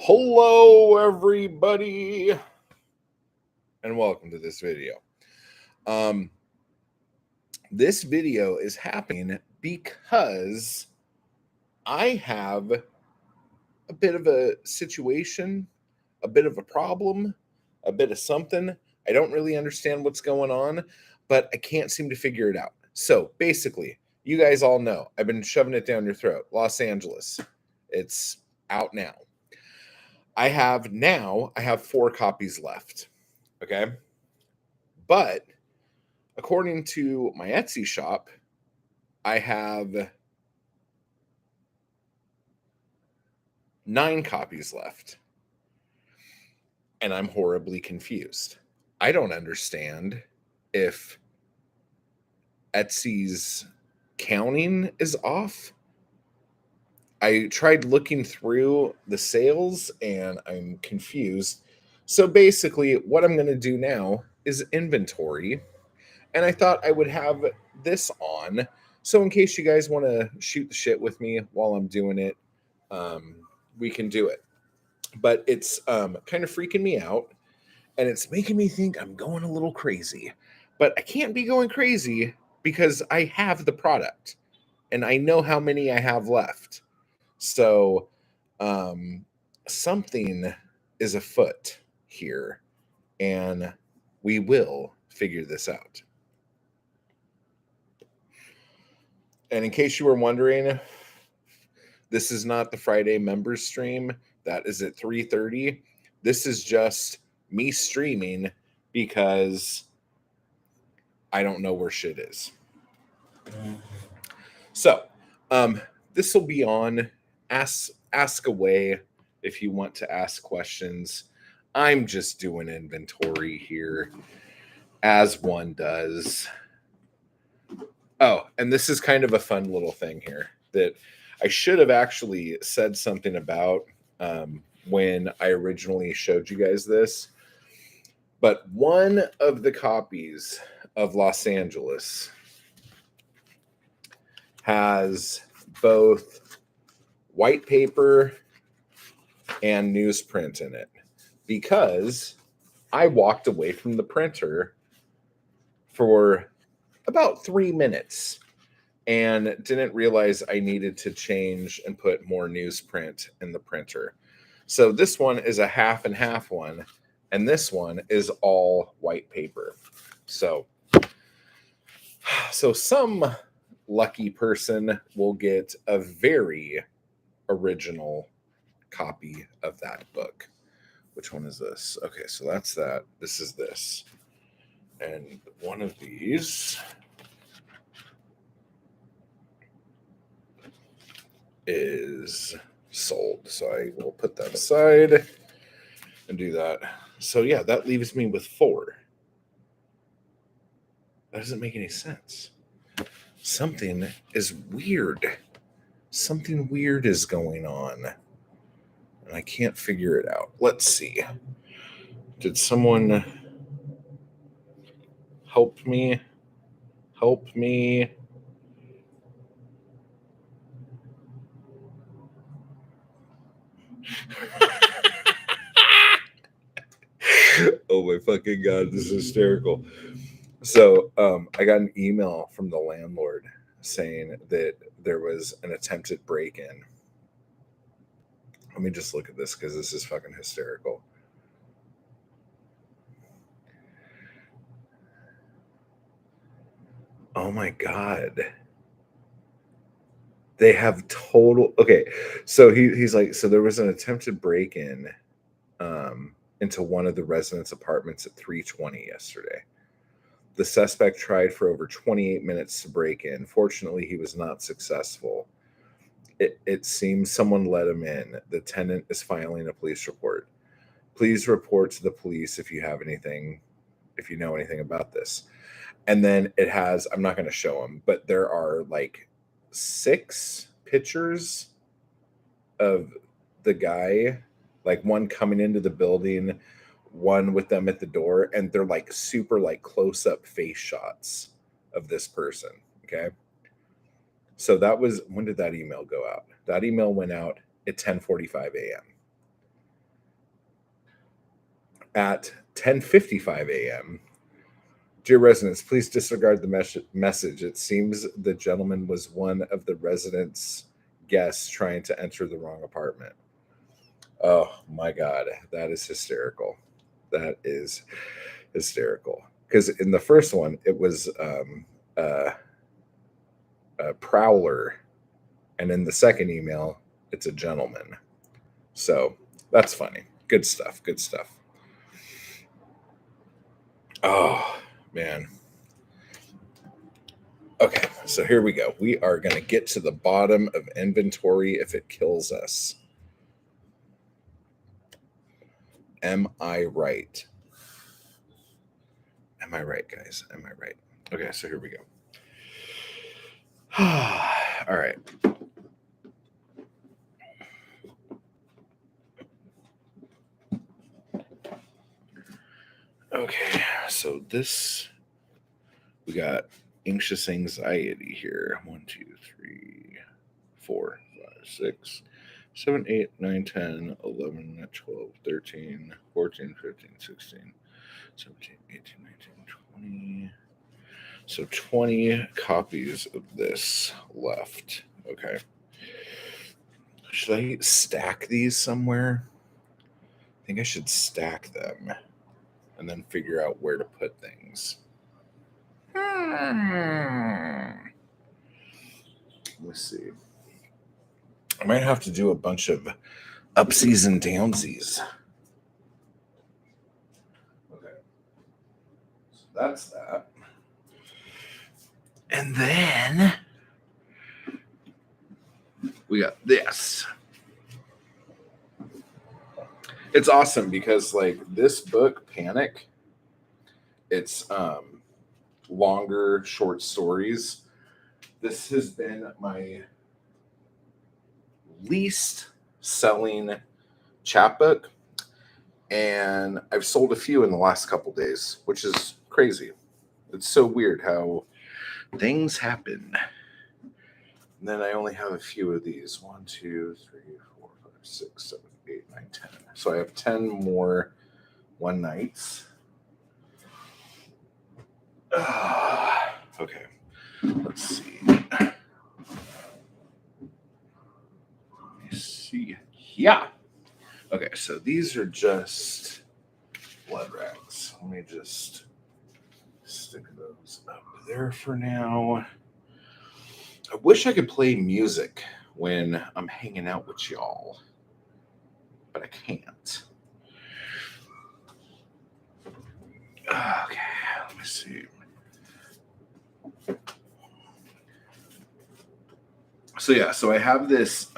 Hello, everybody, and welcome to this video. Um, this video is happening because I have a bit of a situation, a bit of a problem, a bit of something. I don't really understand what's going on, but I can't seem to figure it out. So basically, you guys all know I've been shoving it down your throat. Los Angeles, it's out now. I have 4 copies left. Okay. But according to my Etsy shop, I have 9 copies left. And I'm horribly confused. I don't understand if Etsy's counting is off. I tried looking through the sales and I'm confused. So basically, what I'm going to do now is inventory. And I thought I would have this on. So in case you guys want to shoot the shit with me while I'm doing it, we can do it. But it's kind of freaking me out. And it's making me think I'm going a little crazy. But I can't be going crazy because I have the product. And I know how many I have left. So something is afoot here. And we will figure this out. And in case you were wondering, this is not the Friday members stream. That is at 3:30. This is just me streaming because I don't know where shit is. So, this will be on ask away if you want to ask questions. I'm just doing inventory here as one does. Oh, and this is kind of a fun little thing here that I should have actually said something about when I originally showed you guys this. But one of the copies of Los Angeles has both white paper and newsprint in it because I walked away from the printer for about 3 minutes and didn't realize I needed to change and put more newsprint in the printer. So this one is a half and half one, and this one is all white paper. So some lucky person will get a very original copy of that book. Which one is this? Okay, so that's that. This is this. And one of these is sold. So I will put that aside and do that. So yeah, that leaves me with 4. That doesn't make any sense. Something is weird. Something weird is going on. And I can't figure it out. Let's see. Did someone help me? Help me. Oh my fucking God, this is hysterical. So I got an email from the landlord saying that there was an attempted break-in. Let me just look at this because this is fucking hysterical. Oh my God. They have total. Okay, so he's like, so there was an attempted break-in into one of the residents' apartments at 3:20 yesterday. The suspect tried for over 28 minutes to break in. Fortunately, he was not successful. It seems someone let him in. The tenant is filing a police report. Please report to the police if you know anything about this. And then it has, I'm not going to show them, but there are like 6 pictures of the guy, like one coming into the building, one with them at the door, and they're like super like close-up face shots of this person. Okay. So that was, when did that email go out? That email went out at 10:45 a.m. At 10:55 a.m., dear residents, please disregard the message. It seems the gentleman was one of the residents' guests trying to enter the wrong apartment. Oh my God, that is hysterical. That is hysterical. Because in the first one, it was uh, a prowler, and in the second email, it's a gentleman. So that's funny. Good stuff. Good stuff. Oh man. Okay, so here we go. We are going to get to the bottom of inventory if it kills us. Am I right? Am I right, guys? Am I right? Okay, so here we go. All right. Okay, so this, we got anxious anxiety here. 1, 2, 3, 4, 5, 6, 7, 8, 9, 10, 11, 12, 13, 14, 15, 16, 17, 18, 19, 20. So 20 copies of this left. Okay. Should I stack these somewhere? I think I should stack them and then figure out where to put things. Let's see. I might have to do a bunch of upsies and downsies. Okay. So that's that. And then we got this. It's awesome because like this book, Panic, it's longer short stories. This has been my least selling chapbook, and I've sold a few in the last couple days, which is crazy. It's so weird how things happen. And then I only have a few of these. 1, 2, 3, 4, 5, 6, 7, 8, 9, 10. So I have 10 more one nights. Okay. Let's see. Let me see. Yeah. Okay, so these are just blood rags. Let me just stick those up there for now. I wish I could play music when I'm hanging out with y'all, but I can't. Okay, let me see. So yeah, so I have this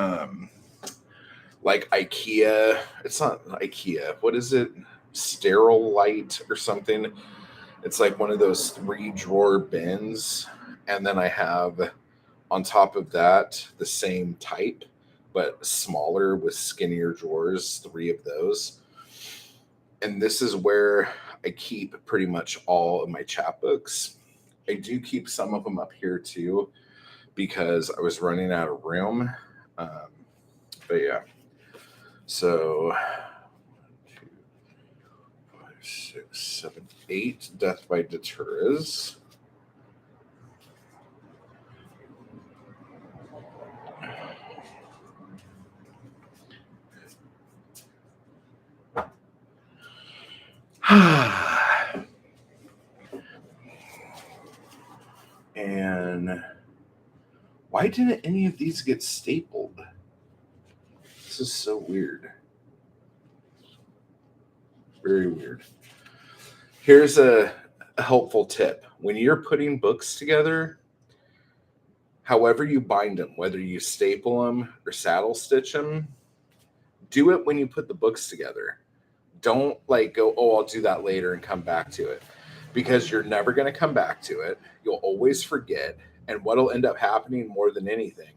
like IKEA. It's not IKEA. What is it? Sterile light or something. It's like one of those 3-drawer bins, and then I have on top of that the same type but smaller with skinnier drawers, 3 of those. And this is where I keep pretty much all of my chapbooks. I do keep some of them up here too because I was running out of room. But yeah, so 2, 5, 6, 7, 8 Death by Daturas. And why didn't any of these get stapled? This is so weird. Very weird. Here's a helpful tip. When you're putting books together, however you bind them, whether you staple them or saddle stitch them, do it when you put the books together. Don't like go, oh, I'll do that later and come back to it, because you're never going to come back to it. You'll always forget. And what'll end up happening more than anything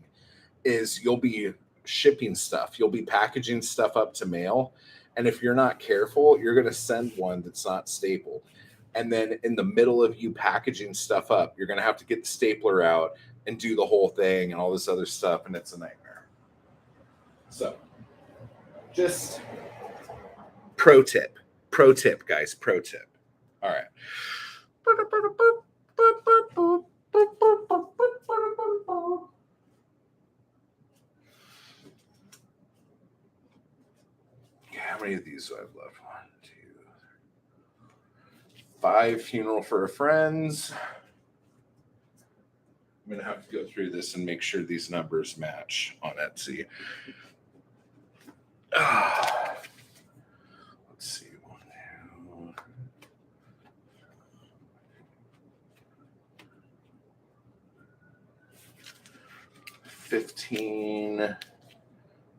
is you'll be shipping stuff. You'll be packaging stuff up to mail. And if you're not careful, you're going to send one that's not stapled. And then in the middle of you packaging stuff up, you're going to have to get the stapler out and do the whole thing and all this other stuff. And it's a nightmare. So just pro tip. Pro tip, guys. Pro tip. All right. How many of these do I have left? 1, 2, 5. Funeral for a Friend's. I'm going to have to go through this and make sure these numbers match on Etsy. Let's see. 1, 2. 15.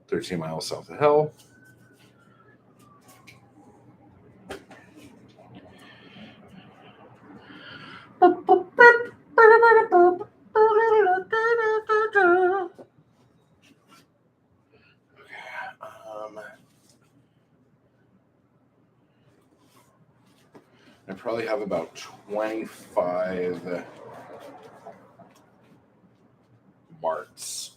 13 miles south of hell. I probably have about 25 marts.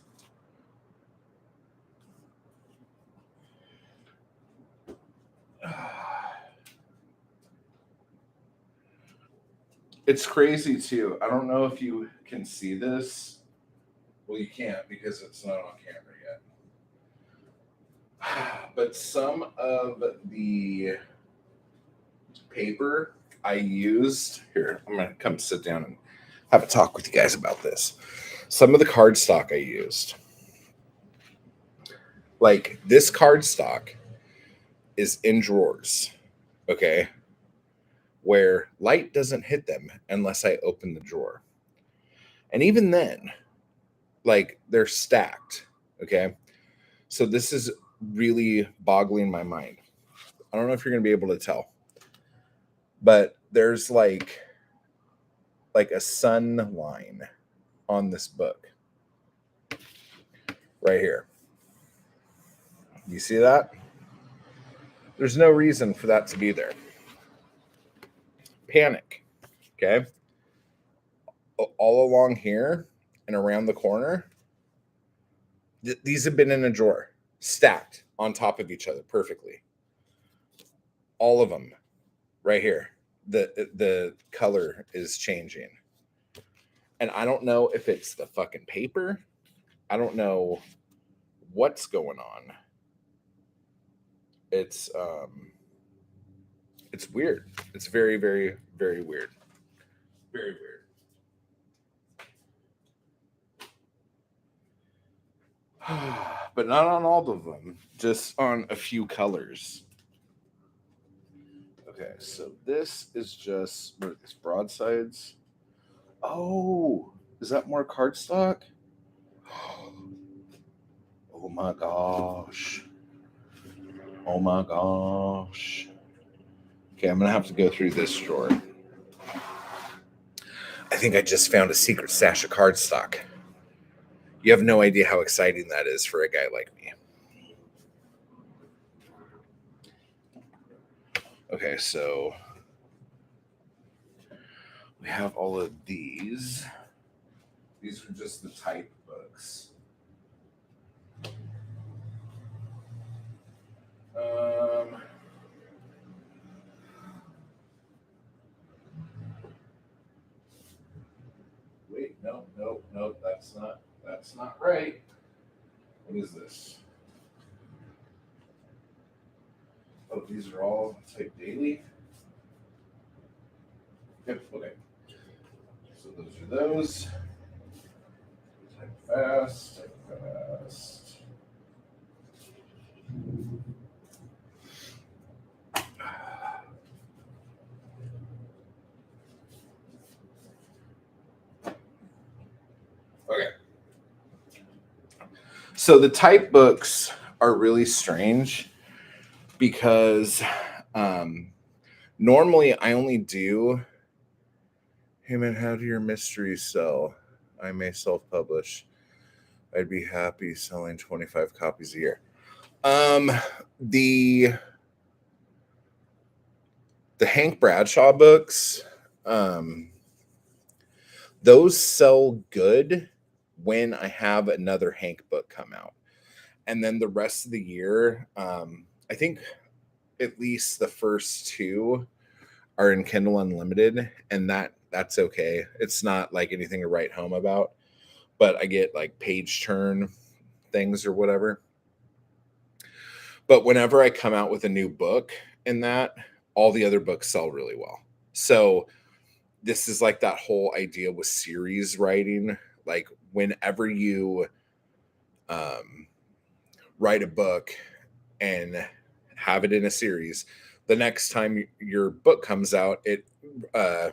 It's crazy too. I don't know if you can see this. Well, you can't because it's not on camera yet. But some of the paper I used here, I'm going to come sit down and have a talk with you guys about this. Some of the cardstock I used, like this cardstock, is in drawers, okay, where light doesn't hit them unless I open the drawer. And even then, like, they're stacked, okay? So this is really boggling my mind. I don't know if you're going to be able to tell, but there's like a sun line on this book right here. You see that? There's no reason for that to be there. Panic, okay? All along here and around the corner, these have been in a drawer, stacked on top of each other perfectly. All of them right here. The color is changing. And I don't know if it's the fucking paper. I don't know what's going on. It's weird. It's very, very, very weird. Very weird. But not on all of them, just on a few colors. Okay, so this is just, what are these, broadsides? Oh, is that more cardstock? Oh my gosh. Oh my gosh. Okay, I'm going to have to go through this drawer. I think I just found a secret stash of cardstock. You have no idea how exciting that is for a guy like me. Okay, so we have all of these. These are just the type books. Wait, no, that's not right. What is this? Oh, these are all type daily. Yep, okay. So those are those. Type fast, type fast. Okay. So the type books are really strange because normally I only do, hey man, how do your mysteries sell? I may self-publish. I'd be happy selling 25 copies a year. The Hank Bradshaw books, those sell good when I have another Hank book come out. And then the rest of the year, I think at least the first two are in Kindle Unlimited, and that's okay. It's not like anything to write home about, but I get like page turn things or whatever. But whenever I come out with a new book in that, all the other books sell really well. So this is like that whole idea with series writing. Like whenever you um, write a book and have it in a series, the next time your book comes out, it uh,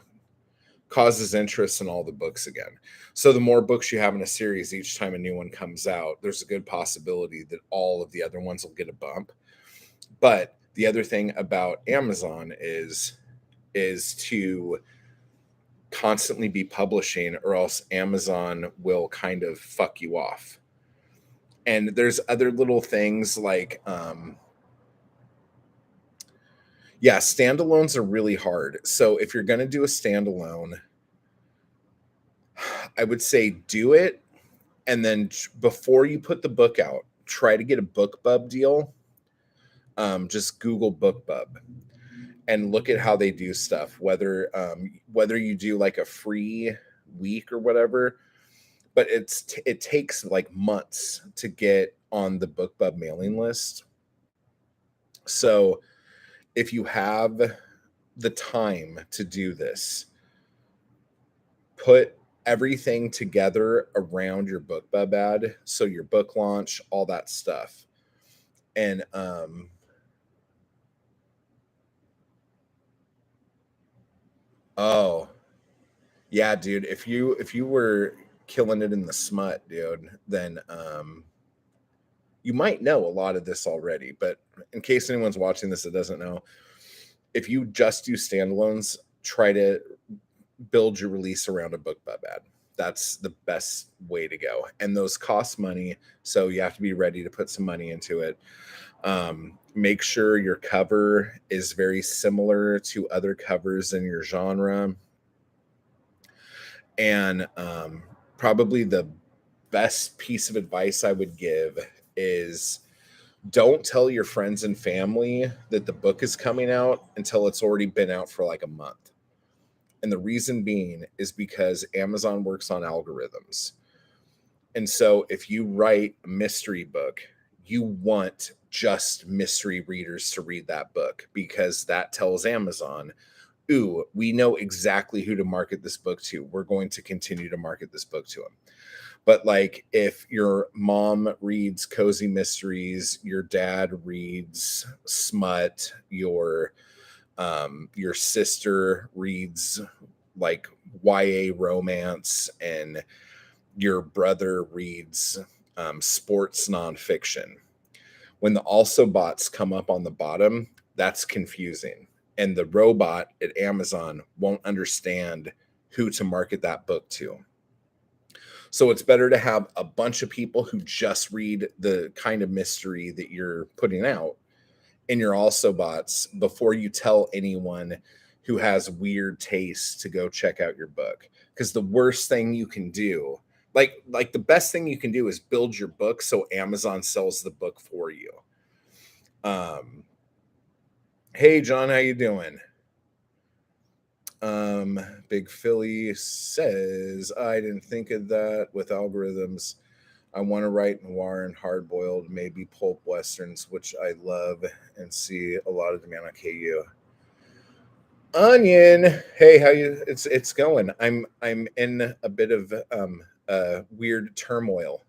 causes interest in all the books again. So the more books you have in a series, each time a new one comes out, there's a good possibility that all of the other ones will get a bump. But the other thing about Amazon is to constantly be publishing, or else Amazon will kind of fuck you off. And there's other little things like yeah, standalones are really hard. So if you're going to do a standalone, I would say do it, and then before you put the book out, try to get a BookBub deal. Just Google BookBub and look at how they do stuff. Whether you do like a free week or whatever, but it takes like months to get on the BookBub mailing list. So if you have the time to do this, put everything together around your BookBub ad, so your book launch, all that stuff. And oh yeah, dude, if you were killing it in the smut, dude, then you might know a lot of this already, but in case anyone's watching this that doesn't know, if you just do standalones, try to build your release around a BookBub ad. That's the best way to go. And those cost money, so you have to be ready to put some money into it. Make sure your cover is very similar to other covers in your genre. And probably the best piece of advice I would give is don't tell your friends and family that the book is coming out until it's already been out for like a month. And the reason being is because Amazon works on algorithms. And so if you write a mystery book, you want just mystery readers to read that book, because that tells Amazon, ooh, we know exactly who to market this book to. We're going to continue to market this book to them. But like if your mom reads cozy mysteries, your dad reads smut, your sister reads like YA romance, and your brother reads sports nonfiction. When the also bots come up on the bottom, that's confusing. And the robot at Amazon won't understand who to market that book to. So it's better to have a bunch of people who just read the kind of mystery that you're putting out in your also bots before you tell anyone who has weird tastes to go check out your book. Because the worst thing you can do, like the best thing you can do, is build your book so Amazon sells the book for you. Hey John, how you doing? Big Philly says, I didn't think of that with algorithms. I want to write noir and hard boiled, maybe pulp westerns, which I love and see a lot of demand on KU. Onion, hey, how you? It's going. I'm in a bit of weird turmoil.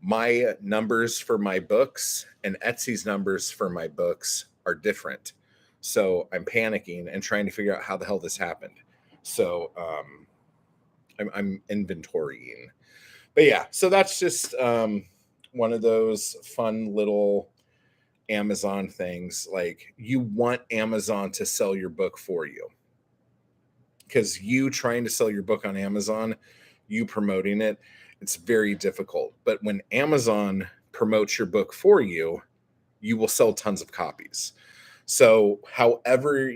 My numbers for my books and Etsy's numbers for my books are different, so I'm panicking and trying to figure out how the hell this happened. So I'm inventorying. But yeah, so that's just one of those fun little Amazon things. Like, you want Amazon to sell your book for you, because you trying to sell your book on Amazon, you promoting it, it's very difficult. But when Amazon promotes your book for you, you will sell tons of copies. So however,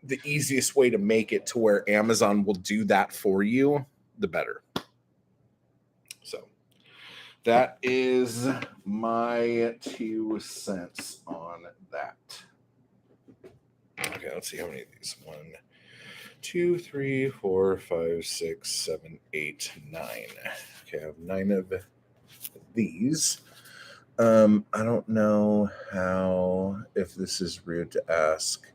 the easiest way to make it to where Amazon will do that for you, the better. So That is my 2 cents on that. Okay, let's see how many of these. 1, 2, 3, 4, 5, 6, 7, 8, 9. Okay, I have 9 of these. I don't know if this is rude to ask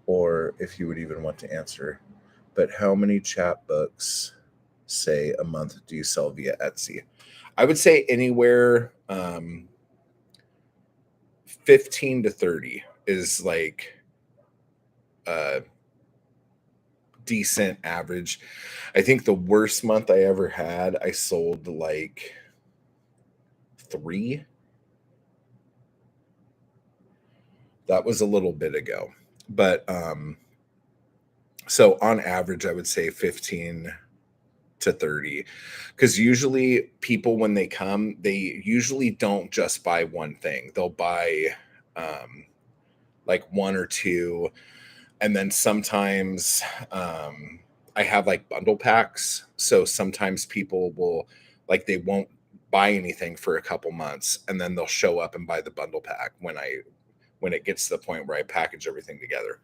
or if you would even want to answer, but how many chapbooks, say, a month do you sell via Etsy? I would say anywhere 15 to 30 is like a decent average. I think the worst month I ever had, I sold like 3. That was a little bit ago. But so on average, I would say 15 to 30, because usually people, when they come, they usually don't just buy one thing. They'll buy like 1 or 2, and then sometimes I have like bundle packs, so sometimes people will, like, they won't buy anything for a couple months, and then they'll show up and buy the bundle pack when it gets to the point where I package everything together.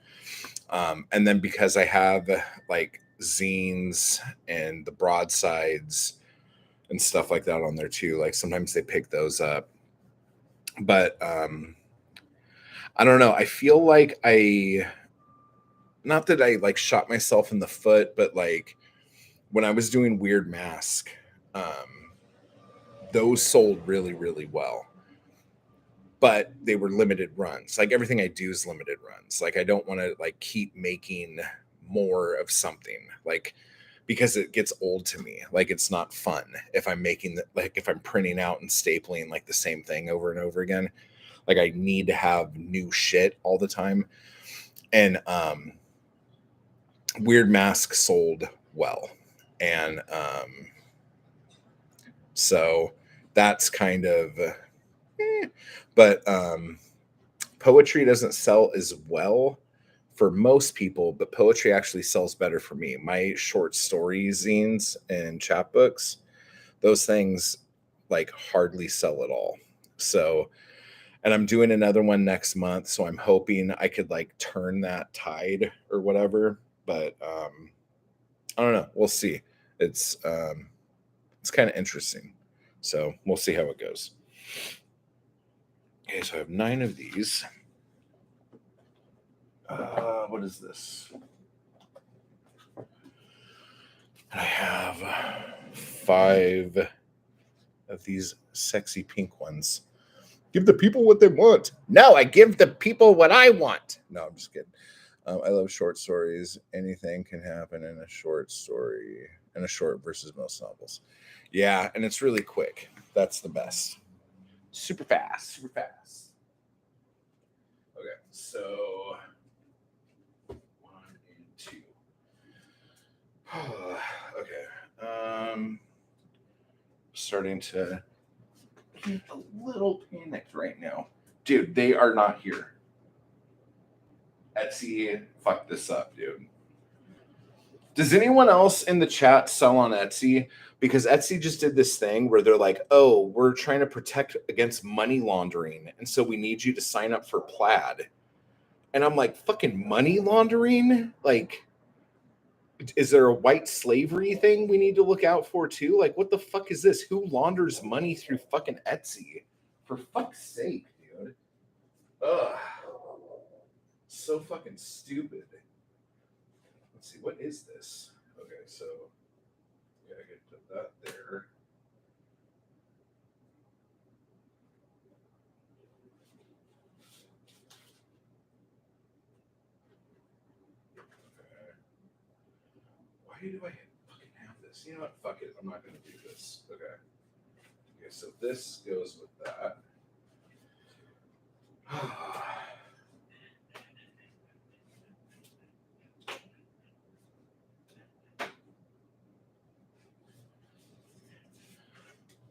And then because I have like zines and the broadsides and stuff like that on there too, like sometimes they pick those up. But I don't know. I feel like not that I like shot myself in the foot, but like when I was doing Weird Mask, those sold really, really well. But they were limited runs. Like everything I do is limited runs. Like I don't want to like keep making more of something, like, because it gets old to me. Like it's not fun if I'm making like if I'm printing out and stapling like the same thing over and over again. Like I need to have new shit all the time. And Weird Mask sold well. And so that's kind of but poetry doesn't sell as well for most people, but poetry actually sells better for me. My short story zines and chapbooks, those things like hardly sell at all. So, and I'm doing another one next month, so I'm hoping I could like turn that tide or whatever. But I don't know. We'll see. It's kind of interesting. So we'll see how it goes. Okay, so I have 9 of these. What is this? I have 5 of these sexy pink ones. Give the people what they want. No, I give the people what I want. No, I'm just kidding. I love short stories. Anything can happen in a short story, in a short versus most novels. Yeah, and it's really quick. That's the best. Super fast, super fast. Okay, so 1 and 2. Okay. Starting to get a little panicked right now. Dude, they are not here. Etsy fucked this up, dude. Does anyone else in the chat sell on Etsy? Because Etsy just did this thing where they're like, oh, we're trying to protect against money laundering. And so we need you to sign up for Plaid. And I'm like, fucking money laundering? Like, is there a white slavery thing we need to look out for too? Like, what the fuck is this? Who launders money through fucking Etsy? For fuck's sake, dude. Ugh. So fucking stupid. Let's see, what is this? Okay, so yeah, I could put that there. Okay. Why do I fucking have this? You know what? Fuck it. I'm not gonna do this. Okay. Okay, so this goes with that.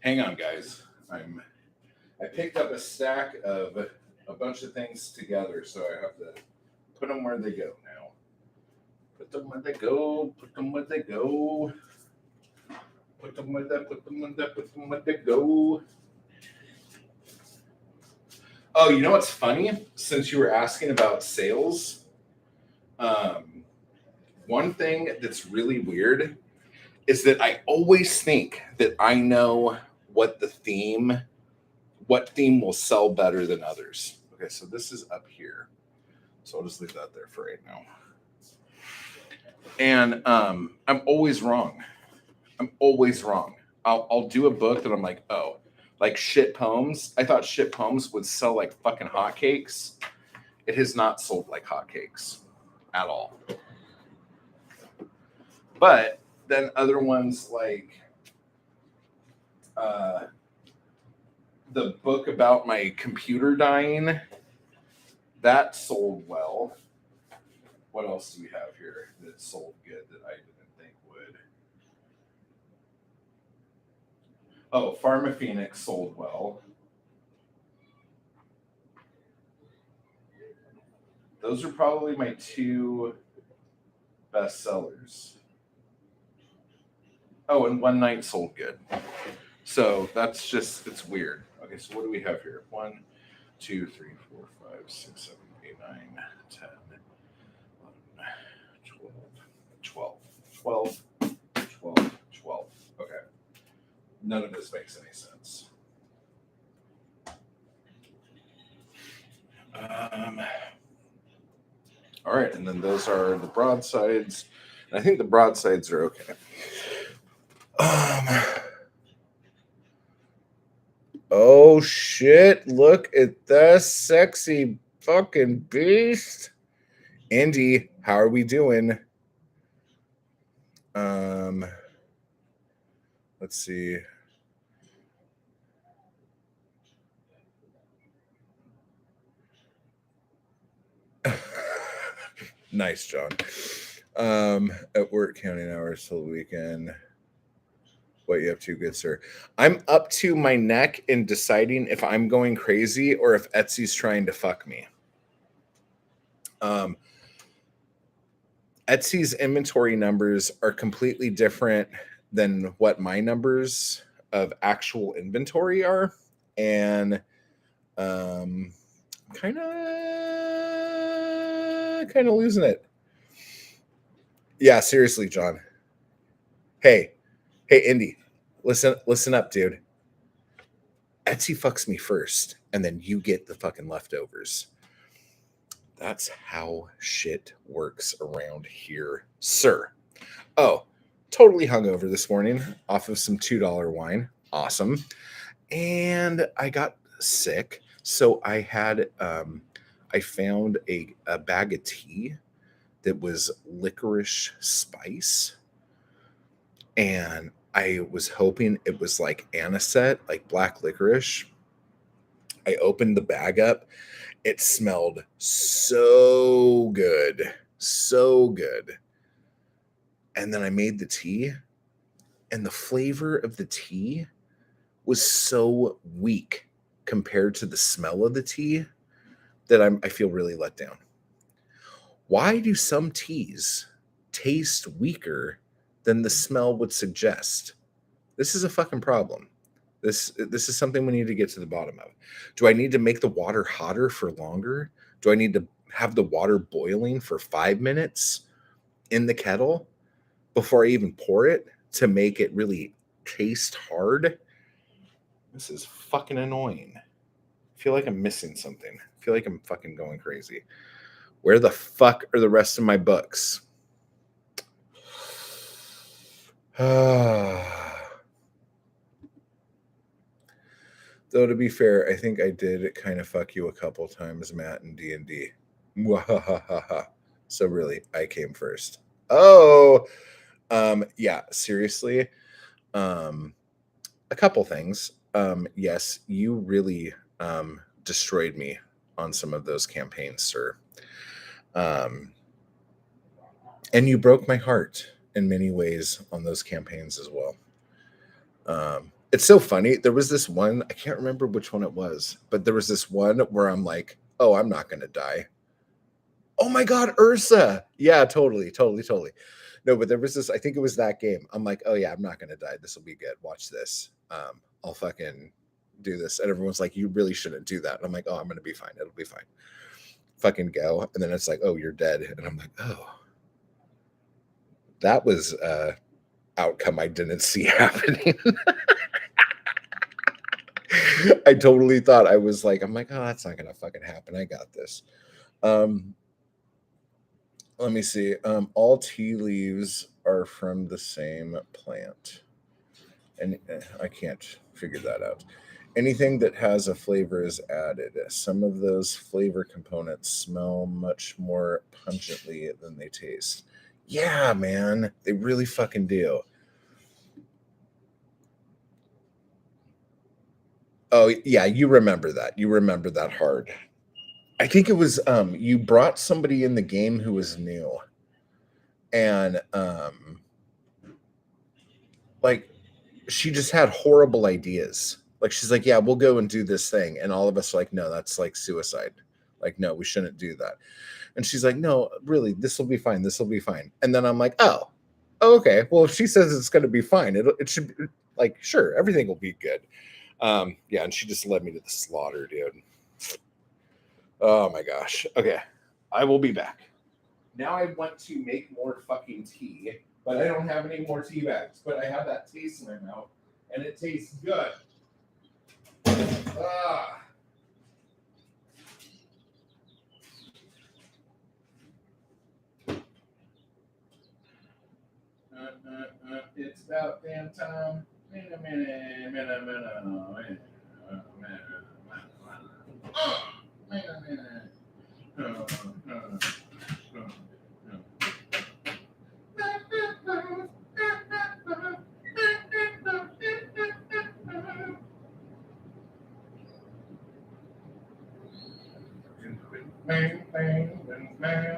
Hang on, guys. I picked up a stack of a bunch of things together, so I have to put them where they go now. Put them where they go. Put them where they go. Put them with that, put them with that, put them with that, go. Oh, you know what's funny? Since you were asking about sales, one thing that's really weird is that I always think that I know what theme will sell better than others. Okay, so this is up here. So I'll just leave that there for right now. And I'm always wrong. I'll do a book that I'm like, oh, like shit poems. I thought shit poems would sell like fucking hotcakes. It has not sold like hotcakes at all. But then other ones like the book about my computer dying, that sold well. What else do we have here that sold good that I didn't think would? Oh, Pharma Phoenix sold well. Those are probably my two best sellers. Oh, and One Night sold good. So that's just, it's weird. Okay, so what do we have here? 1, 2, 3, 4, 5, 6, 7, 8, 9, 10, 11, 12, 12, 12, 12. Okay. None of this makes any sense. All right, and then those are the broadsides. And I think the broadsides are okay. Oh shit, look at that sexy fucking beast. Andy, how are we doing? Let's see. Nice, John. At work, counting hours till the weekend. What you up to, good sir? I'm up to my neck in deciding if I'm going crazy or if Etsy's trying to fuck me. Etsy's inventory numbers are completely different than what my numbers of actual inventory are, and kind of losing it. Yeah, seriously, John. Hey, Indy, listen up, dude. Etsy fucks me first, and then you get the fucking leftovers. That's how shit works around here, sir. Oh, totally hungover this morning off of some $2 wine. Awesome. And I got sick. So I had, I found a bag of tea that was licorice spice. And I was hoping it was like anisette, like black licorice. I opened the bag up. It smelled so good. So good. And then I made the tea, and the flavor of the tea was so weak compared to the smell of the tea that I feel really let down. Why do some teas taste weaker than the smell would suggest? This is a fucking problem. This is something we need to get to the bottom of. Do I need to make the water hotter for longer? Do I need to have the water boiling for 5 minutes in the kettle before I even pour it to make it really taste hard? This is fucking annoying. I feel like I'm missing something. I feel like I'm fucking going crazy. Where the fuck are the rest of my books? Though, to be fair, I think I did kind of fuck you a couple times, Matt, in D&D. So really, I came first. Oh, yeah, seriously. A couple things. Yes, you really destroyed me on some of those campaigns, sir. And you broke my heart in many ways on those campaigns as well. It's so funny. There was this one, I can't remember which one it was, but there was this one where I'm like, oh, I'm not going to die. Oh my God, Ursa. Yeah, totally. No, but there was this, I think it was that game. I'm like, oh yeah, I'm not gonna die. This will be good. Watch this. I'll fucking do this. And everyone's like, you really shouldn't do that. And I'm like, oh, I'm gonna be fine. It'll be fine. Fucking go. And then it's like, oh, you're dead. And I'm like, oh, that was outcome I didn't see happening. I totally thought I was like, I'm like, oh, that's not gonna fucking happen. I got this. Um, let me see. All tea leaves are from the same plant, and I can't figure that out. Anything that has a flavor is added. Some of those flavor components smell much more pungently than they taste. Yeah, man, they really fucking do. Oh yeah, you remember that. You remember that hard. I think it was you brought somebody in the game who was new, and like she just had horrible ideas. Like she's like, "Yeah, we'll go and do this thing," and all of us are like, "No, that's like suicide. Like, no, we shouldn't do that." And she's like, "No, really, this will be fine. This will be fine." And then I'm like, "Oh, okay. Well, if she says it's going to be fine, it should be like sure, everything will be good." Yeah, and she just led me to the slaughter, dude. Oh my gosh. Okay, I will be back. Now I want to make more fucking tea, but I don't have any more tea bags. But I have that taste in my mouth, and it tastes good. Ah. It's about damn time. Wait a minute, minute, minute, minute. Wait a minute. Bang, bang, bang, bang.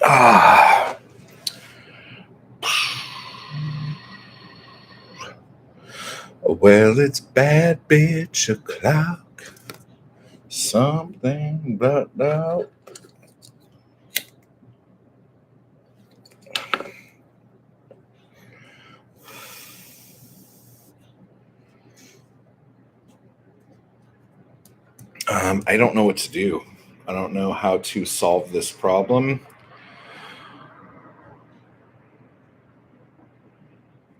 Ah. Well, it's bad bitch o'clock. Something but now. I don't know what to do. I don't know how to solve this problem.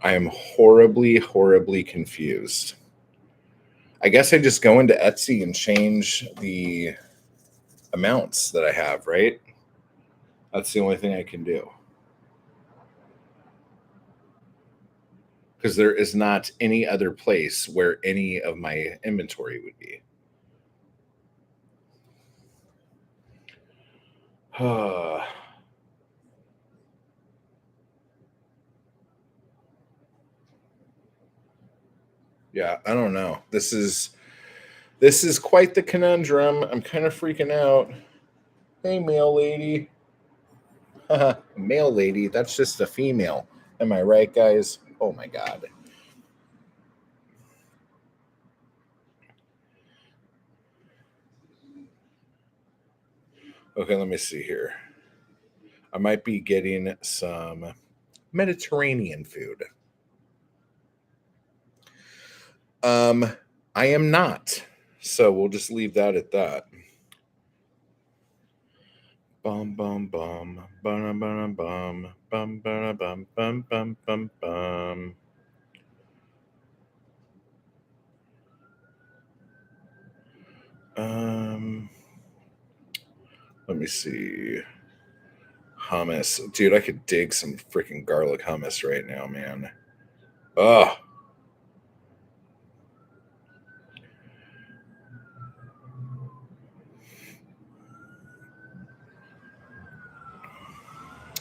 I am horribly, horribly confused. I guess I just go into Etsy and change the amounts that I have, right? That's the only thing I can do. Because there is not any other place where any of my inventory would be. Yeah, I don't know. This is quite the conundrum. I'm kind of freaking out. Hey, mail lady. Male lady, that's just a female. Am I right, guys? Oh my god. Okay, let me see here. I might be getting some Mediterranean food. Um, I am not. So we'll just leave that at that. Bum bum bum bum bum bum bum bum bum bum bum bum bum. Um, let me see. Hummus, dude. I could dig some freaking garlic hummus right now, man. Oh,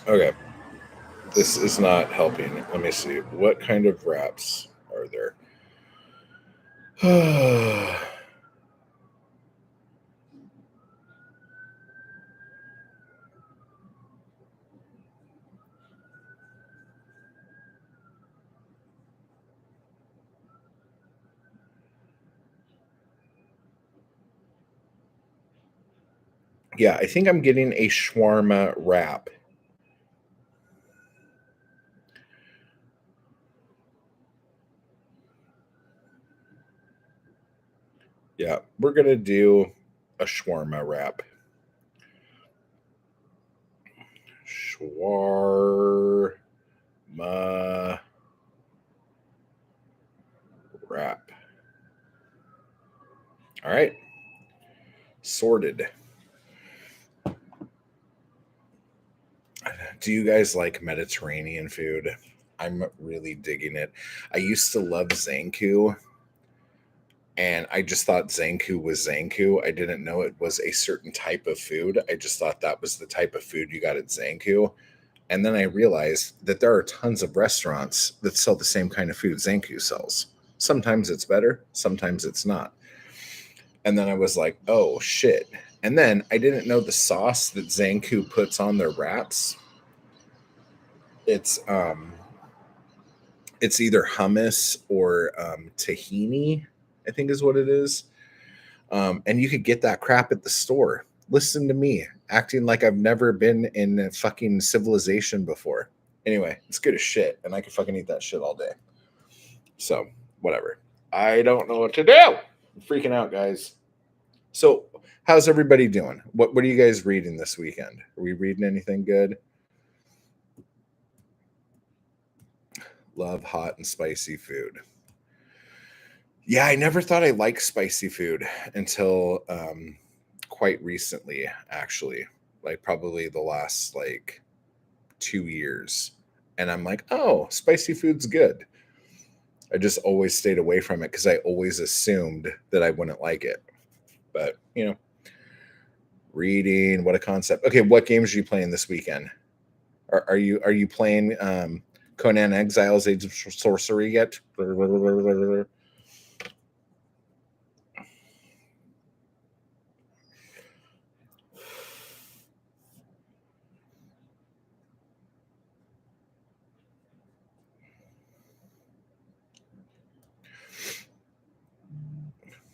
okay. This is not helping. Let me see. What kind of wraps are there? Yeah, I think I'm getting a shawarma wrap. Yeah, we're gonna do a shawarma wrap. Shawarma wrap. All right, sorted. Do you guys like Mediterranean food? I'm really digging it. I used to love Zanku, and I just thought Zanku was Zanku. I didn't know it was a certain type of food. I just thought that was the type of food you got at Zanku. And then I realized that there are tons of restaurants that sell the same kind of food Zanku sells. Sometimes it's better, sometimes it's not. And then I was like, oh shit. And then I didn't know the sauce that Zanku puts on their wraps. It's it's either hummus or tahini, I think is what it is. And you could get that crap at the store. Listen to me, acting like I've never been in a fucking civilization before. Anyway, it's good as shit, and I could fucking eat that shit all day. So, whatever. I don't know what to do. I'm freaking out, guys. So, how's everybody doing? What are you guys reading this weekend? Are we reading anything good? Love hot and spicy food. Yeah, I never thought I liked spicy food until quite recently, actually. Like probably the last like 2 years. And I'm like, oh, spicy food's good. I just always stayed away from it because I always assumed that I wouldn't like it. But reading, what a concept. Okay, what games are you playing this weekend? Are you playing Conan Exiles Age of Sorcery yet?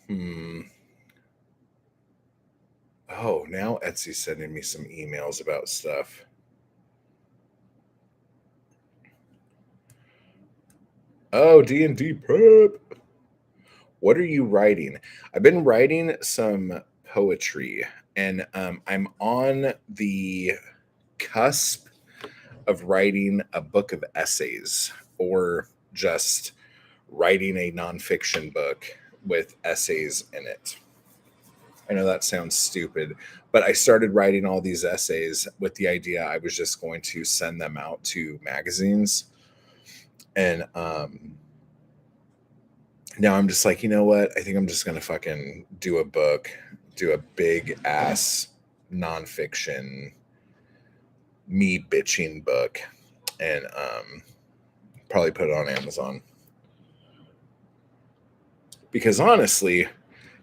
Hmm. Oh, now Etsy's sending me some emails about stuff. Oh, D&D prep. What are you writing? I've been writing some poetry, and I'm on the cusp of writing a book of essays or just writing a nonfiction book with essays in it. I know that sounds stupid, but I started writing all these essays with the idea I was just going to send them out to magazines. And now I'm just like, you know what? I think I'm just going to fucking do a book, do a big ass nonfiction, me bitching book, and probably put it on Amazon. Because honestly,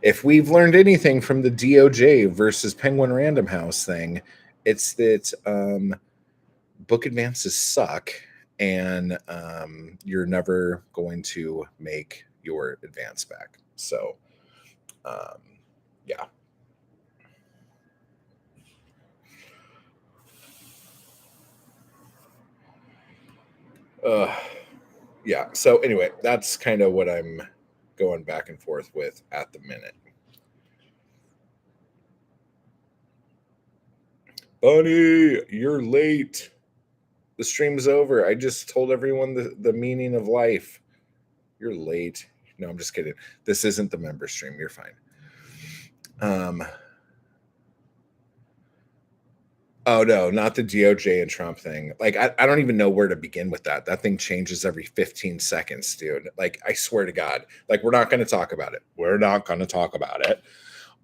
if we've learned anything from the DOJ versus Penguin Random House thing, it's that book advances suck, and you're never going to make your advance back. So, um, yeah. Uh, yeah. So anyway, that's kind of what I'm going back and forth with at the minute. Bunny, you're late. The stream's over. I just told everyone the meaning of life. You're late. No, I'm just kidding. This isn't the member stream. You're fine. Um, oh no, not the DOJ and Trump thing. Like I don't even know where to begin with that. That thing changes every 15 seconds, dude. Like I swear to God. Like we're not gonna talk about it. We're not gonna talk about it.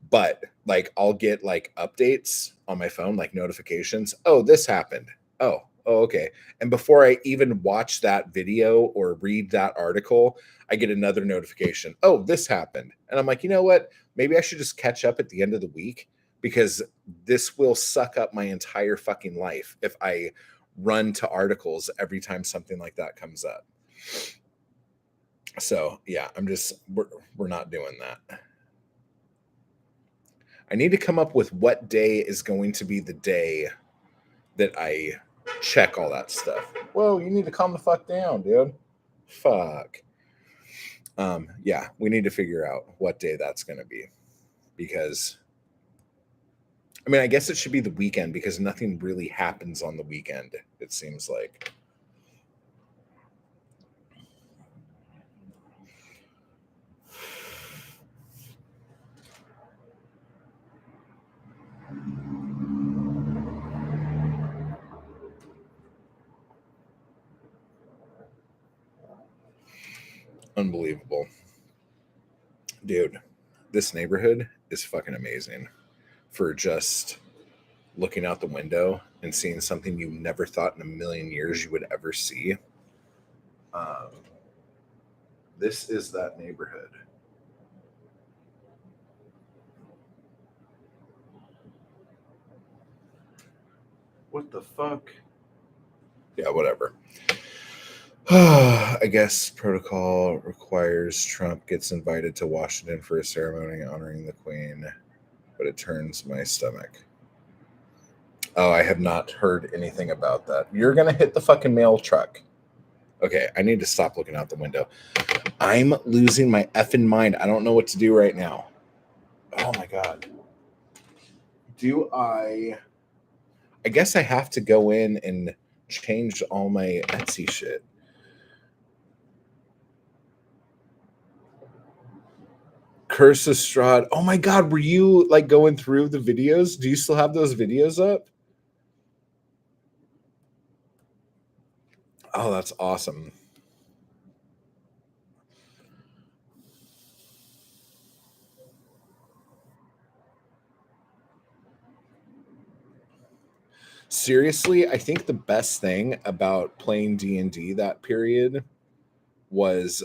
But like I'll get like updates on my phone, like notifications. Oh, this happened. Oh, okay. And before I even watch that video or read that article, I get another notification. Oh, this happened. And I'm like, you know what? Maybe I should just catch up at the end of the week because this will suck up my entire fucking life if I run to articles every time something like that comes up. So yeah, we're not doing that. I need to come up with what day is going to be the day that I check all that stuff. Whoa, you need to calm the fuck down, dude. Fuck. Yeah, we need to figure out what day that's going to be, because I mean, I guess it should be the weekend because nothing really happens on the weekend, it seems like. Unbelievable. Dude, this neighborhood is fucking amazing for just looking out the window and seeing something you never thought in a million years you would ever see. Um, this is that neighborhood. What the fuck? Yeah, whatever. I guess protocol requires Trump gets invited to Washington for a ceremony honoring the Queen, but it turns my stomach. Oh, I have not heard anything about that. You're gonna hit the fucking mail truck. Okay, I need to stop looking out the window. I'm losing my effing mind. I don't know what to do right now. Oh my god. Do I guess I have to go in and change all my Etsy shit. Curse of Strahd. Oh my god, were you like going through the videos? Do you still have those videos up? Oh, that's awesome. Seriously, I think the best thing about playing D&D that period was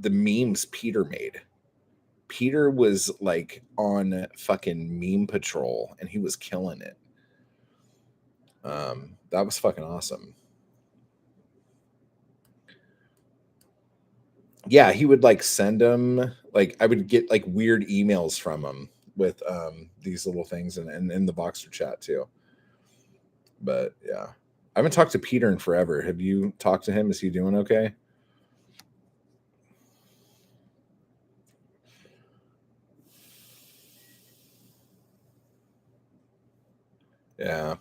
the memes Peter made. Peter was like on fucking meme patrol and he was killing it. That was fucking awesome. Yeah, he would like send them, like I would get like weird emails from him with these little things, and in the Boxer chat too. But yeah, I haven't talked to Peter in forever. Have you talked to him? Is he doing okay? Yeah,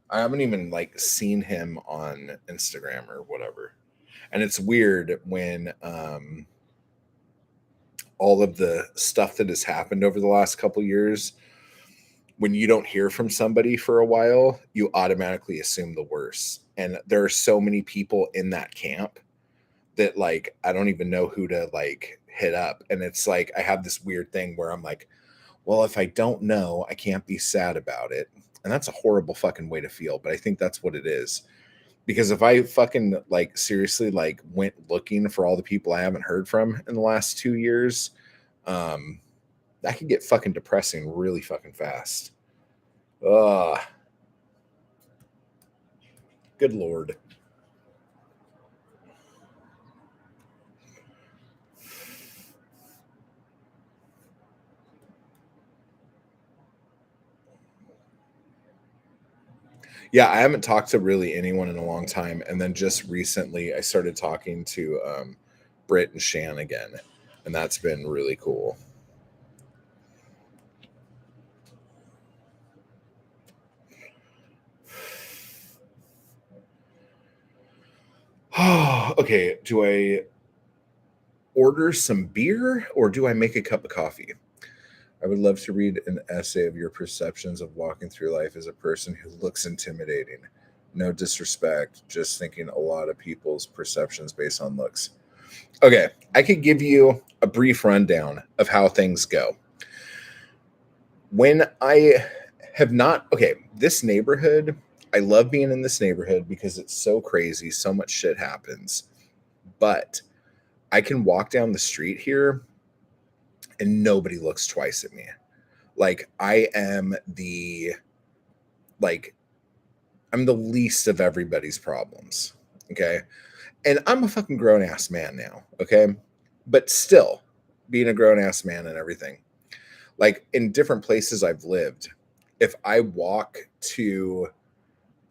I haven't even like seen him on Instagram or whatever. And it's weird when all of the stuff that has happened over the last couple years, when you don't hear from somebody for a while, you automatically assume the worst. And there are so many people in that camp that like I don't even know who to like hit up. And it's like I have this weird thing where I'm like, well, if I don't know, I can't be sad about it. And that's a horrible fucking way to feel, but I think that's what it is. Because if I fucking like seriously like went looking for all the people I haven't heard from in the last 2 years, um, that could get fucking depressing really fucking fast. Ugh. Good lord. Yeah, I haven't talked to really anyone in a long time. And then just recently I started talking to Britt and Shan again. And that's been really cool. Okay, do I order some beer or do I make a cup of coffee? I would love to read an essay of your perceptions of walking through life as a person who looks intimidating. No disrespect, just thinking a lot of people's perceptions based on looks. Okay, I could give you a brief rundown of how things go. When I have not, okay, this neighborhood, I love being in this neighborhood because it's so crazy, so much shit happens. But I can walk down the street here and nobody looks twice at me. Like I am like I'm the least of everybody's problems. Okay. And I'm a fucking grown ass man now. Okay. But still, being a grown ass man and everything, like in different places I've lived, if I walk to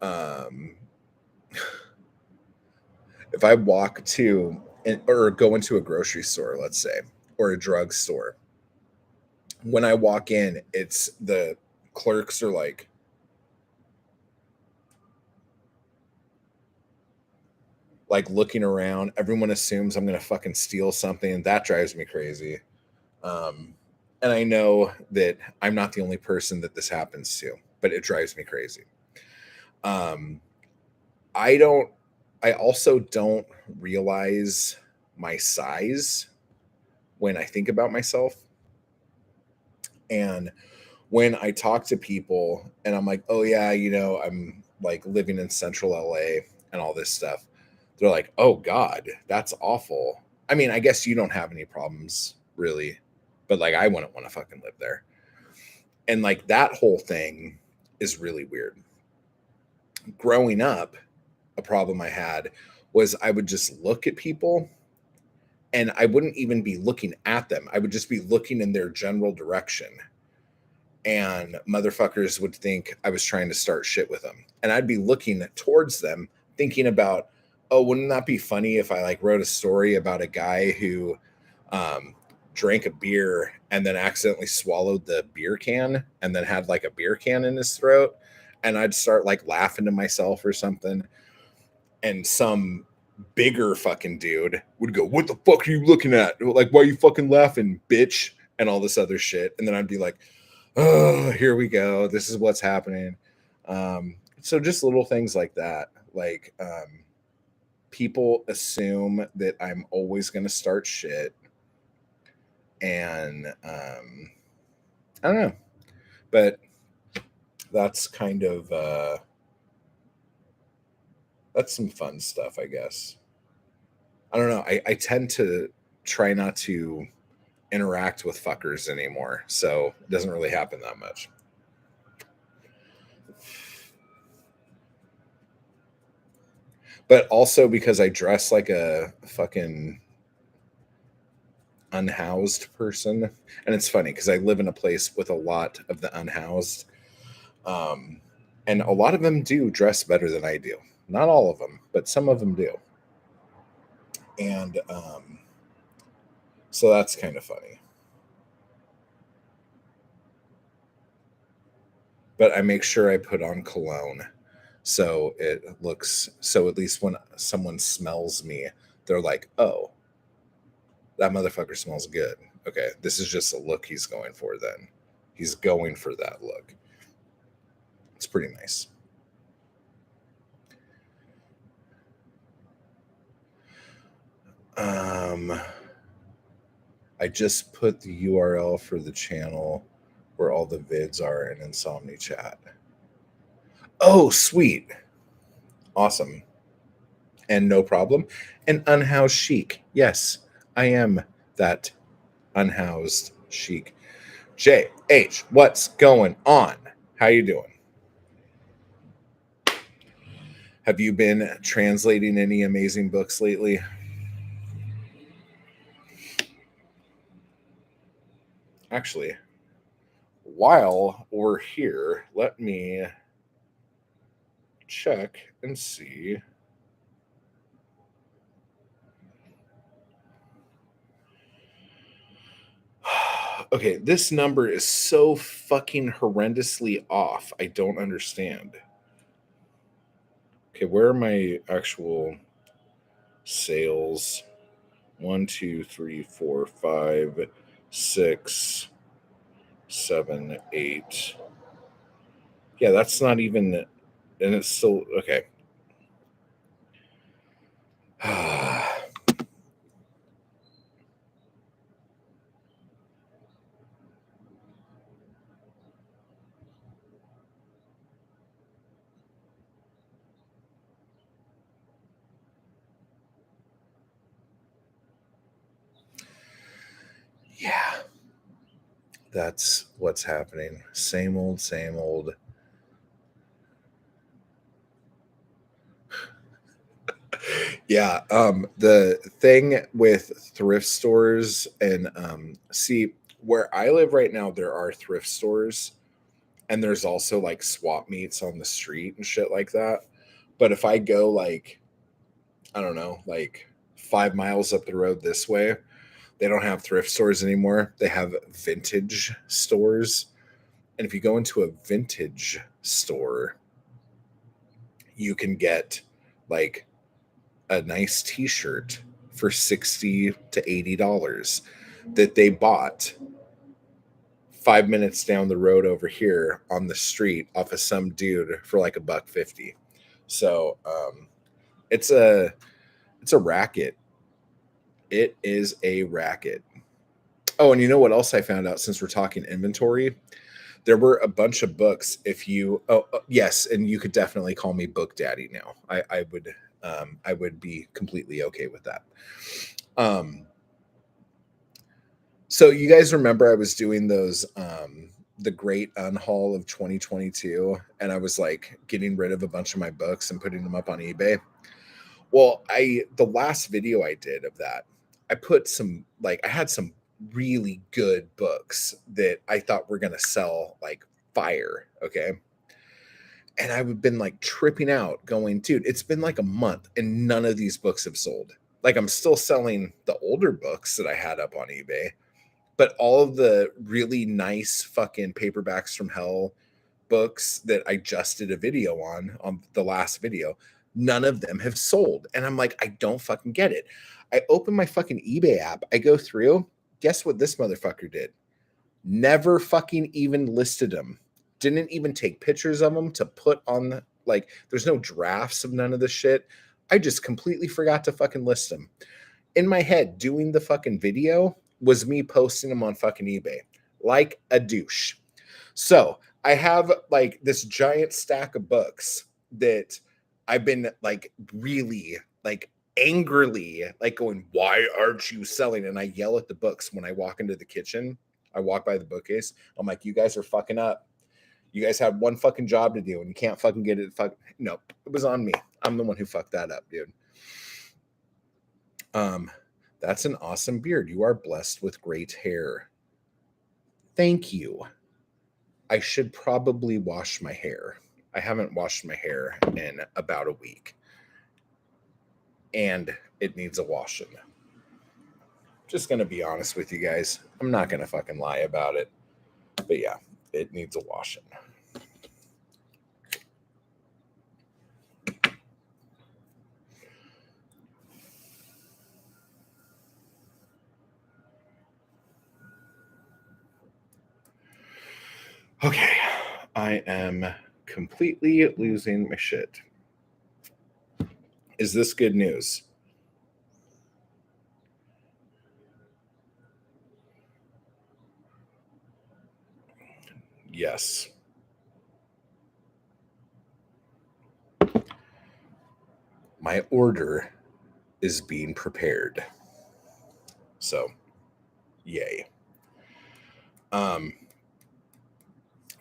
um if I walk to or go into a grocery store, let's say, or a drugstore, when I walk in, it's the clerks are like looking around. Everyone assumes I'm gonna fucking steal something, and that drives me crazy. Um, and I know that I'm not the only person that this happens to, but it drives me crazy. Um, I don't. I also don't realize my size when I think about myself, and when I talk to people, and I'm like, "Oh yeah, I'm like living in Central LA and all this stuff." They're like, "Oh God, that's awful." I mean, I guess you don't have any problems really, but like I wouldn't want to fucking live there. And like that whole thing is really weird. Growing up, a problem I had was I would just look at people and I wouldn't even be looking at them. I would just be looking in their general direction. And motherfuckers would think I was trying to start shit with them. And I'd be looking towards them, thinking about, oh, wouldn't that be funny if I like wrote a story about a guy who um, drank a beer and then accidentally swallowed the beer can and then had like a beer can in his throat. And I'd start like laughing to myself or something. And some bigger fucking dude would go, "What the fuck are you looking at? Like, why are you fucking laughing, bitch?" And all this other shit. And then I'd be like, "Oh, here we go. This is what's happening." So just little things like that. Like, people assume that I'm always going to start shit. And I don't know. But that's kind of, that's some fun stuff, I guess. I don't know. I tend to try not to interact with fuckers anymore. So it doesn't really happen that much. But also because I dress like a fucking unhoused person. And it's funny because I live in a place with a lot of the unhoused. Um, and a lot of them do dress better than I do. Not all of them, but some of them do. And so that's kind of funny. But I make sure I put on cologne so it looks so at least when someone smells me, they're like, "Oh, that motherfucker smells good." Okay, this is just a look he's going for then. He's going for that look. It's pretty nice. Um, I just put the URL for the channel where all the vids are in Insomni chat. Oh, sweet. Awesome. And no problem. And unhoused chic. Yes, I am that unhoused chic. JH, what's going on? How you doing? Have you been translating any amazing books lately? Actually, while we're here, let me check and see. Okay, this number is so fucking horrendously off. I don't understand. Okay, where are my actual sales? 1, 2, 3, 4, 5, 6, 7, 8. Yeah, that's not even, and it's still okay. Yeah, that's what's happening. Same old, same old. Yeah, the thing with thrift stores and see, Where I live right now, there are thrift stores, and there's also like swap meets on the street and shit like that. But if I go like, I don't know, like 5 miles up the road this way, they don't have thrift stores anymore. They have vintage stores. And if you go into a vintage store, you can get like a nice t-shirt for $60 to $80 that they bought 5 minutes down the road over here on the street off of some dude for like $1.50. So it's a racket. It is a racket. Oh, and you know what else I found out since we're talking inventory? There were a bunch of books. If you, yes, and you could definitely call me book daddy now. I would be completely okay with that. So you guys remember I was doing those the great unhaul of 2022, and I was like getting rid of a bunch of my books and putting them up on eBay. Well, the last video I did of that, I put some like I had some really good books that I thought were gonna sell like fire. Okay. And I've been like tripping out, going, dude, it's been like a month and none of these books have sold. Like I'm still selling the older books that I had up on eBay, but all of the really nice fucking paperbacks from hell books that I just did a video on the last video, none of them have sold. And I'm like, I don't fucking get it. I open my fucking eBay app, I go through, guess what this motherfucker did? Never fucking even listed them. Didn't even take pictures of them to put on like there's no drafts of none of this shit. I just completely forgot to fucking list them. In my head, doing the fucking video was me posting them on fucking eBay like a douche. So I have like this giant stack of books that I've been like really like angrily like going, why aren't you selling? And I yell at the books when I walk into the kitchen. I walk by the bookcase. I'm like, you guys are fucking up. You guys have one fucking job to do and you can't fucking get it. No, it was on me. I'm the one who fucked that up, dude. That's an awesome beard. You are blessed with great hair. Thank you. I should probably wash my hair. I haven't washed my hair in about a week. And it needs a washing. Just going to be honest with you guys. I'm not going to fucking lie about it. But yeah, it needs a washing. Okay, I am completely losing my shit. Is this good news? Yes. My order is being prepared. So, yay.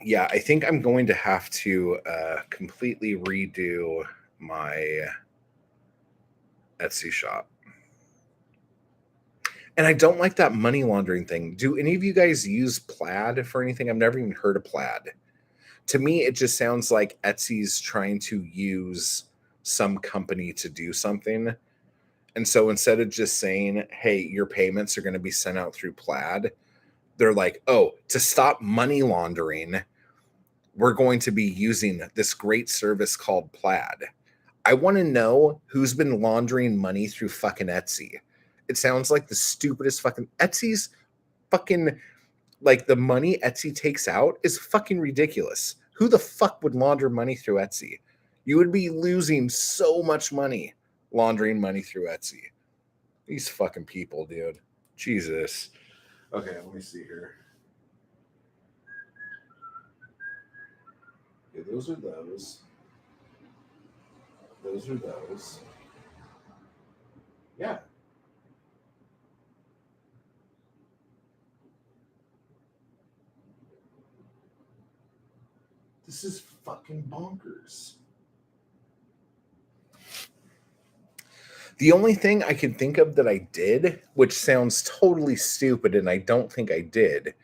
Yeah, I think I'm going to have to completely redo my Etsy shop. And I don't like that money laundering thing. Do any of you guys use Plaid for anything? I've never even heard of Plaid. To me, it just sounds like Etsy's trying to use some company to do something. And so instead of just saying, hey, your payments are going to be sent out through Plaid, they're like, oh, to stop money laundering, we're going to be using this great service called Plaid. I want to know who's been laundering money through fucking Etsy. It sounds like the stupidest fucking Etsy's fucking like the money Etsy takes out is fucking ridiculous. Who the fuck would launder money through Etsy? You would be losing so much money laundering money through Etsy. These fucking people, dude. Jesus. Okay, let me see here. Okay, those are those. Those are those. Yeah. This is fucking bonkers. The only thing I can think of that I did, which sounds totally stupid and I don't think I did,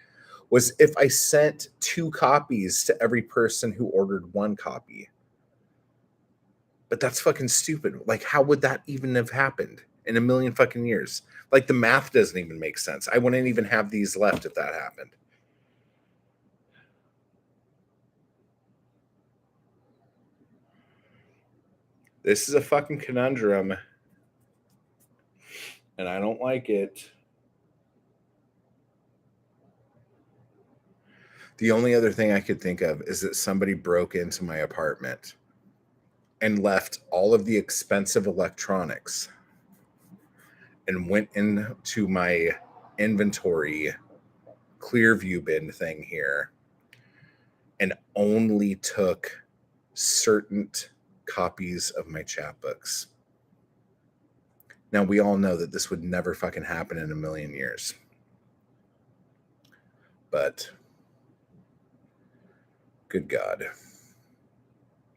was if I sent 2 copies to every person who ordered 1 copy. But that's fucking stupid. Like, how would that even have happened in a million fucking years? Like, the math doesn't even make sense. I wouldn't even have these left if that happened. This is a fucking conundrum, and I don't like it. The only other thing I could think of is that somebody broke into my apartment and left all of the expensive electronics and went into my inventory clear view bin thing here and only took certain copies of my chapbooks. Now, we all know that this would never fucking happen in a million years. But, good God.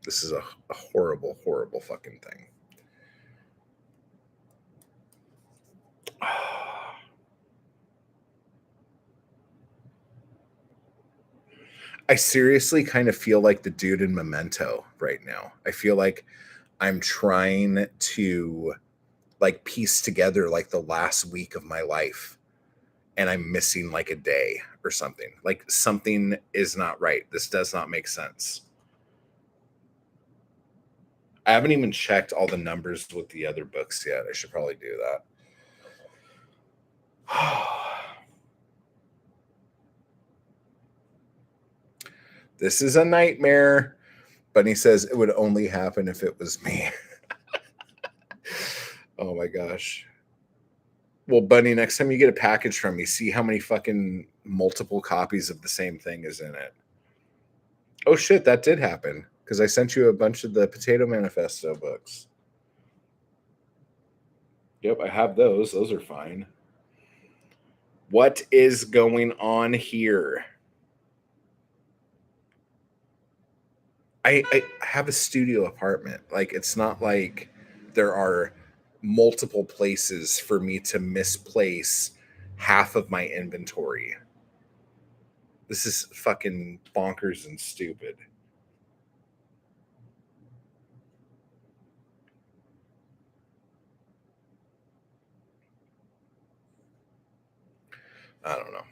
This is a horrible, horrible fucking thing. I seriously kind of feel like the dude in Memento right now. I feel like I'm trying to like piece together like the last week of my life and I'm missing like a day or something. Like something is not right. This does not make sense. I haven't even checked all the numbers with the other books yet. I should probably do that. This is a nightmare. Bunny says it would only happen if it was me. Oh my gosh. Well, Bunny, next time you get a package from me, see how many fucking multiple copies of the same thing is in it. Oh shit, that did happen because I sent you a bunch of the Potato Manifesto books. Yep, I have those. Those are fine. What is going on here? I have a studio apartment. Like, it's not like there are multiple places for me to misplace half of my inventory. This is fucking bonkers and stupid. I don't know.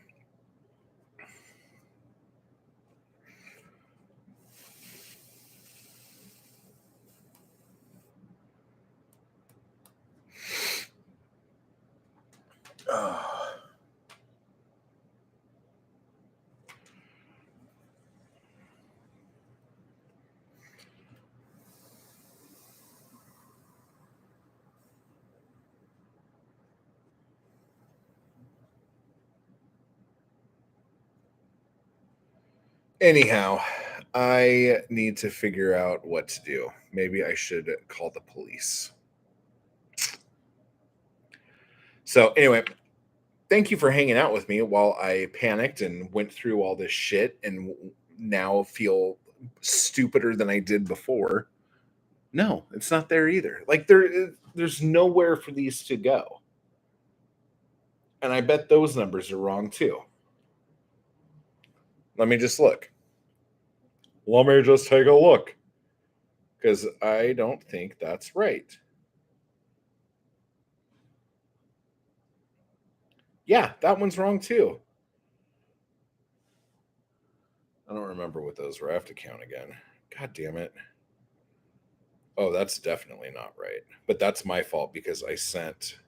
Anyhow, I need to figure out what to do. Maybe I should call the police. So, anyway, thank you for hanging out with me while I panicked and went through all this shit and now feel stupider than I did before. No, it's not there either. Like there's nowhere for these to go. And I bet those numbers are wrong too. Let me just look. Let me just take a look. Because I don't think that's right. Yeah, that one's wrong too. I don't remember what those were. I have to count again. God damn it. Oh, that's definitely not right. But that's my fault because I sent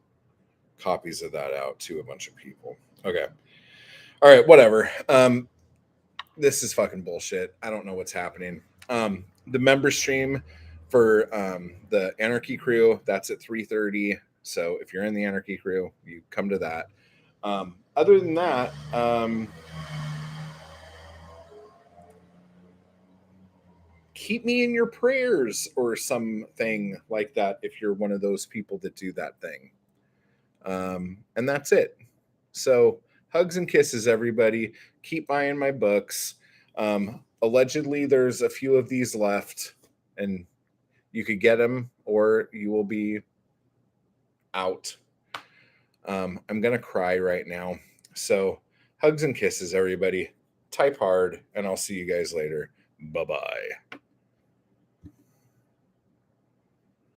copies of that out to a bunch of people. Okay. All right, whatever. This is fucking bullshit. I don't know what's happening. The member stream for the Anarchy Crew, that's at 3:30. So if you're in the Anarchy Crew, you come to that. Other than that, keep me in your prayers or something like that if you're one of those people that do that thing. And that's it. So hugs and kisses, everybody. Keep buying my books. Allegedly, there's a few of these left, and you could get them, or you will be out. I'm going to cry right now. So, hugs and kisses, everybody. Type hard, and I'll see you guys later. Bye bye.